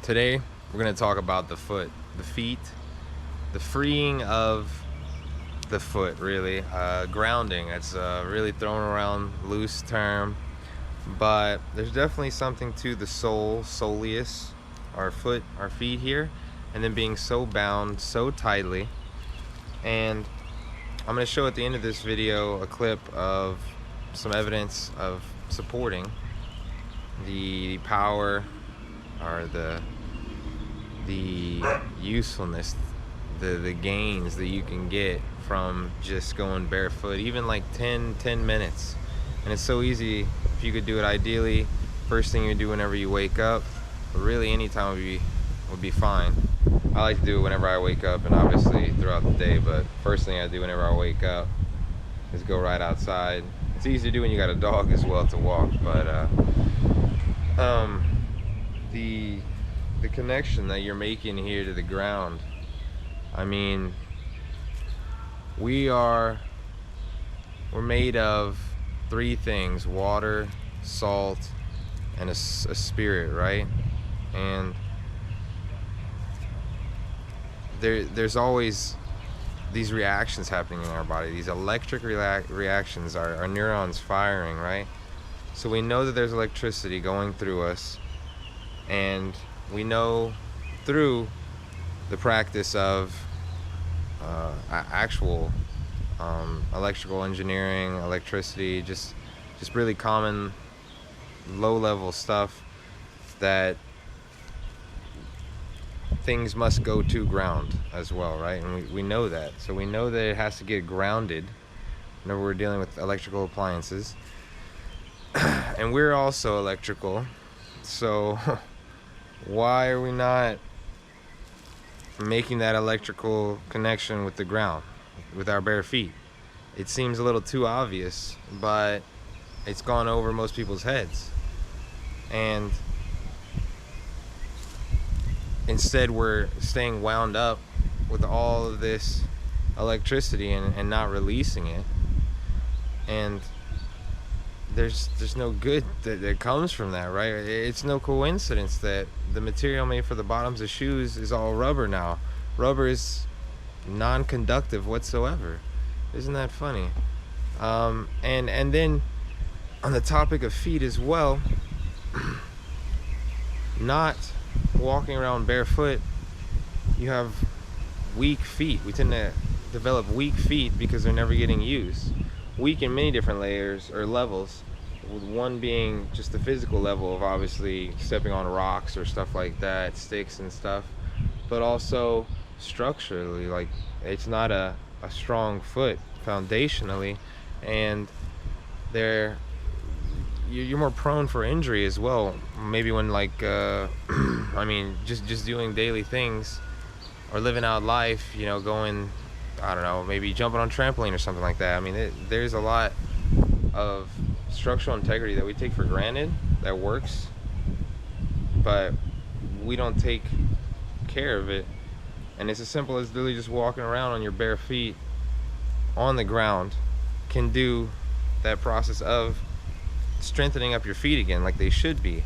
Today we're going to talk about the foot, the feet, the freeing of the foot, really. Grounding, it's really thrown around loose term, but there's definitely something to the soul, soleus, our foot, our feet here, and then being so bound so tightly. And I'm going to show at the end of this video a clip of some evidence of supporting the power or the usefulness, the gains that you can get from just going barefoot, even like 10 minutes. And it's so easy. If you could do it ideally first thing you do whenever you wake up, but really any time would be fine. I like to do it whenever I wake up and obviously throughout the day, but first thing I do whenever I wake up is go right outside. It's easy to do when you got a dog as well to walk, but the connection that you're making here to the ground, I mean, we're made of three things: water, salt, and a spirit, right? And there's always these reactions happening in our body, these electric reactions, our neurons firing, right? So we know that there's electricity going through us, and we know through the practice of actual electrical engineering, electricity, just really common low-level stuff, that things must go to ground as well, right? And we know that. So we know that it has to get grounded whenever we're dealing with electrical appliances. And we're also electrical, so why are we not making that electrical connection with the ground with our bare feet? It seems a little too obvious, but it's gone over most people's heads. And instead we're staying wound up with all of this electricity and not releasing it. And there's no good that comes from that, right? It's no coincidence that the material made for the bottoms of shoes is all rubber now. Rubber is non-conductive whatsoever. Isn't that funny? And then on the topic of feet as well, not walking around barefoot, you have weak feet. We tend to develop weak feet because they're never getting used. Weak in many different layers or levels, with one being just the physical level of obviously stepping on rocks or stuff like that, sticks and stuff, but also structurally, like it's not a strong foot foundationally, and you're more prone for injury as well. Maybe when like I mean, just doing daily things or living out life, you know, going, I don't know, maybe jumping on trampoline or something like that. I mean, there's a lot of structural integrity that we take for granted that works, but we don't take care of it. And it's as simple as literally just walking around on your bare feet on the ground can do that process of strengthening up your feet again like they should be.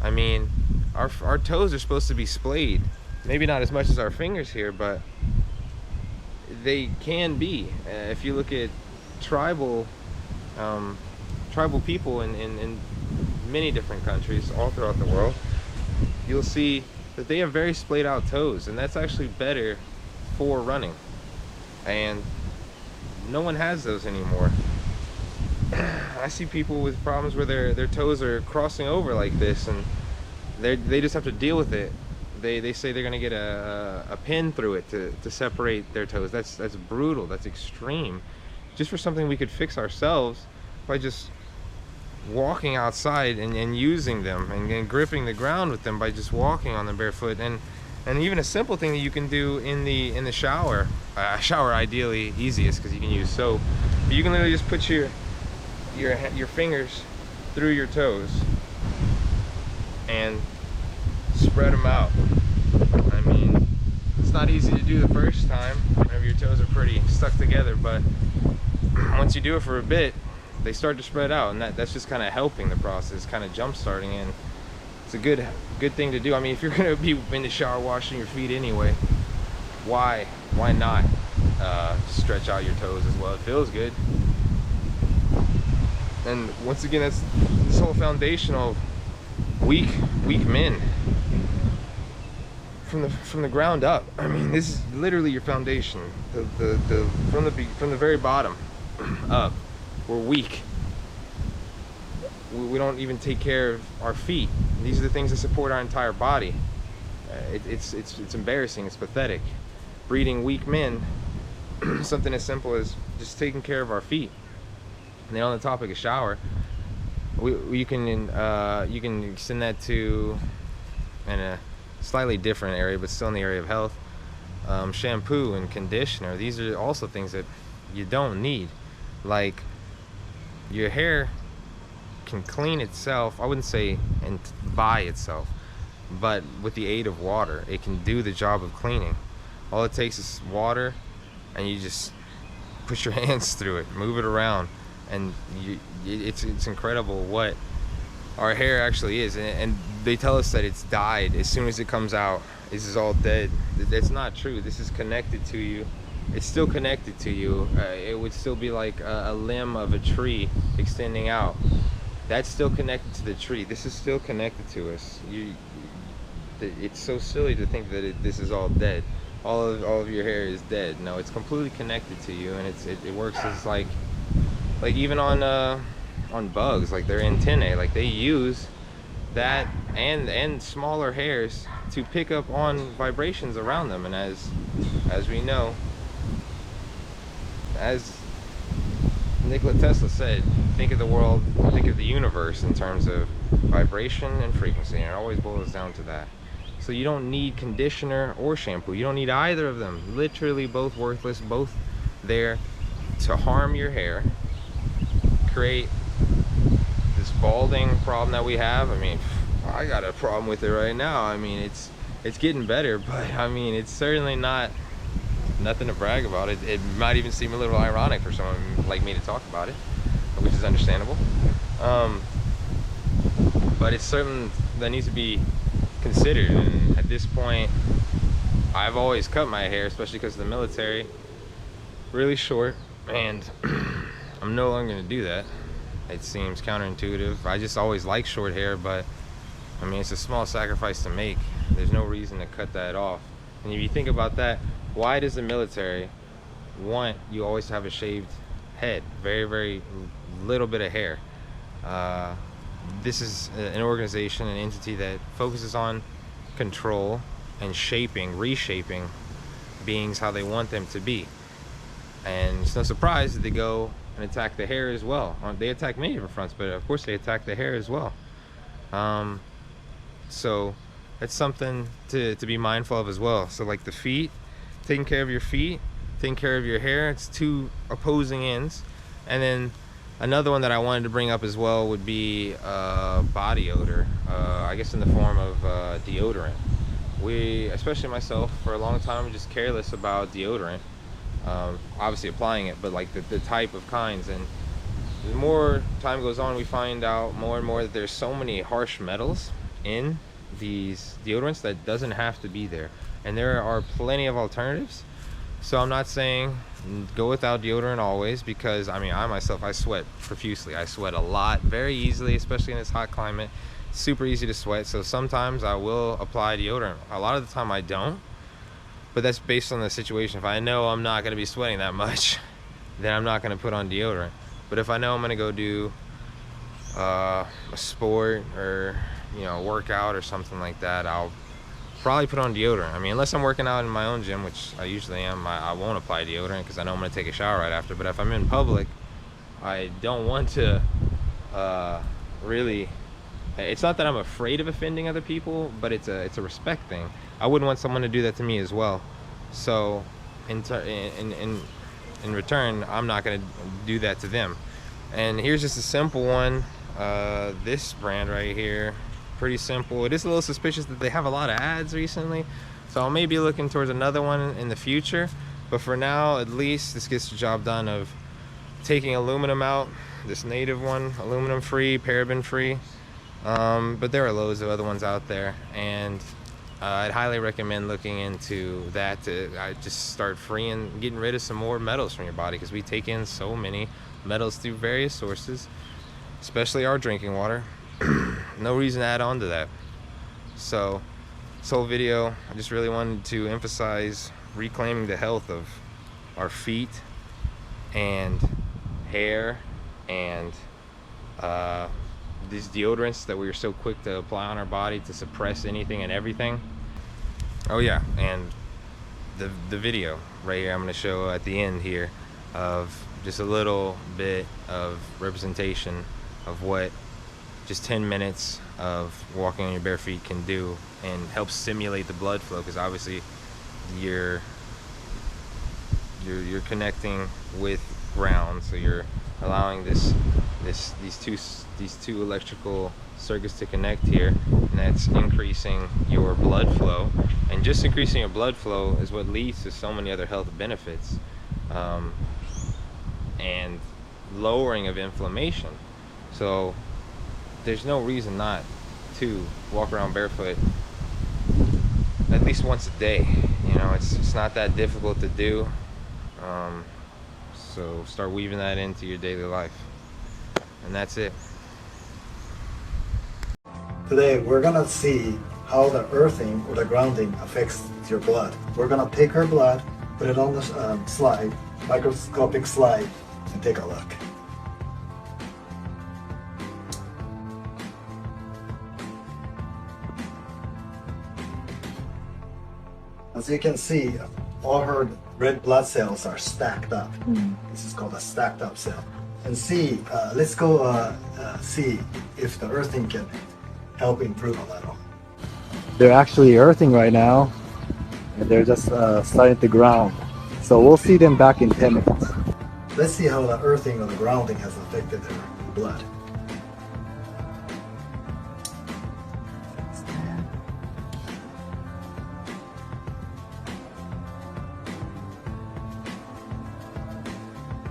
I mean, our toes are supposed to be splayed, maybe not as much as our fingers here, but they can be. If you look at tribal people in many different countries all throughout the world, you'll see that they have very splayed out toes, and that's actually better for running. And no one has those anymore. I see people with problems where their toes are crossing over like this, and they just have to deal with it. They say they're gonna get a pin through it to separate their toes. That's brutal. That's extreme. Just for something we could fix ourselves by just walking outside and using them and gripping the ground with them by just walking on them barefoot. And even a simple thing that you can do in the shower. Shower ideally easiest because you can use soap. But you can literally just put your fingers through your toes and spread them out. I mean, it's not easy to do the first time whenever your toes are pretty stuck together, but once you do it for a bit, they start to spread out, and that's just kind of helping the process, kind of jump starting. It's a good thing to do. I mean, if you're gonna be in the shower washing your feet anyway, why not stretch out your toes as well? It feels good. And once again, that's this whole foundation of weak men from the ground up. I mean, this is literally your foundation. From the very bottom up, we're weak. We don't even take care of our feet. These are the things that support our entire body. It's embarrassing. It's pathetic. Breeding weak men. Something as simple as just taking care of our feet. And then on the topic of shower, you can extend that to in a slightly different area, but still in the area of health. Shampoo and conditioner. These are also things that you don't need. Like, your hair can clean itself. I wouldn't say and by itself, but with the aid of water, it can do the job of cleaning. All it takes is water, and you just push your hands through it, move it around, and it's incredible what our hair actually is. And they tell us that it's died as soon as it comes out. This is all dead. That's not true. This is connected to you. It's still connected to you. It would still be like a limb of a tree extending out. That's still connected to the tree. This is still connected to us. It's so silly to think that this is all dead. All of your hair is dead. No, it's completely connected to you, and it works as like even on bugs, like their antennae, like they use that and smaller hairs to pick up on vibrations around them. And as we know, as Nikola Tesla said, think of the world, think of the universe in terms of vibration and frequency, and it always boils down to that. So you don't need conditioner or shampoo. You don't need either of them. Literally both worthless, both there to harm your hair, create this balding problem that we have. I mean, I got a problem with it right now. I mean, it's getting better, but I mean, it's certainly nothing to brag about. It might even seem a little ironic for someone like me to talk about it, which is understandable. But it's something that needs to be considered. And at this point, I've always cut my hair, especially because of the military, really short, and I'm no longer going to do that. It seems counterintuitive. I just always liked short hair, but I mean, it's a small sacrifice to make. There's no reason to cut that off. And if you think about that, why does the military want you always to have a shaved head? Very, very little bit of hair. This is an organization, an entity that focuses on control and reshaping beings how they want them to be. And it's no surprise that they go and attack the hair as well. They attack many different fronts, but of course they attack the hair as well. So that's something to be mindful of as well. So like the feet, taking care of your feet, taking care of your hair, it's two opposing ends. And then another one that I wanted to bring up as well would be body odor, I guess in the form of deodorant. Especially myself, for a long time, I'm just careless about deodorant. Obviously applying it, but like the type of kinds. And the more time goes on, we find out more and more that there's so many harsh metals in these deodorants that doesn't have to be there. And there are plenty of alternatives. So I'm not saying go without deodorant always, because I mean, I sweat profusely. I sweat a lot, very easily, especially in this hot climate. Super easy to sweat. So sometimes I will apply deodorant. A lot of the time I don't, but that's based on the situation. If I know I'm not going to be sweating that much, then I'm not going to put on deodorant. But if I know I'm going to go do a sport or workout or something like that, I'll probably put on deodorant. I mean, unless I'm working out in my own gym, which I usually am, I won't apply deodorant because I know I'm going to take a shower right after. But if I'm in public, I don't want to really... It's not that I'm afraid of offending other people, but it's a respect thing. I wouldn't want someone to do that to me as well. So in return, I'm not going to do that to them. And here's just a simple one. This brand right here, pretty simple. It is a little suspicious that they have a lot of ads recently, so I'll maybe looking towards another one in the future. But for now, at least, this gets the job done of taking aluminum out. This native one, aluminum free, paraben free, But there are loads of other ones out there, and I'd highly recommend looking into that to just start getting rid of some more metals from your body, because we take in so many metals through various sources, especially our drinking water. No reason to add on to that. So this whole video, I just really wanted to emphasize reclaiming the health of our feet and hair and these deodorants that we are so quick to apply on our body to suppress anything and everything. Oh yeah, and the video right here I'm going to show at the end here of just a little bit of representation of what just 10 minutes of walking on your bare feet can do, and help stimulate the blood flow, because obviously you're connecting with ground, so you're allowing these two electrical circuits to connect here, and that's increasing your blood flow. And just increasing your blood flow is what leads to so many other health benefits, and lowering of inflammation. So there's no reason not to walk around barefoot at least once a day. You know, it's not that difficult to do. So start weaving that into your daily life, and that's it. Today we're gonna see how the earthing or the grounding affects your blood. We're gonna take her blood, put it on the slide, microscopic slide, and take a look. As you can see, all her red blood cells are stacked up. This is called a stacked up cell. And see, let's go see if the earthing can help improve a little. They're actually earthing right now, and they're just starting to ground. So we'll see them back in 10 minutes. Let's see how the earthing or the grounding has affected their blood.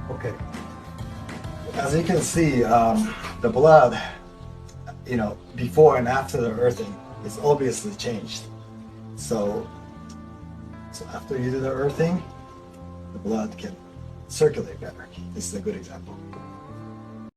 Okay. As you can see, the blood, before and after the earthing is obviously changed. So after you do the earthing, the blood can circulate better. This is a good example.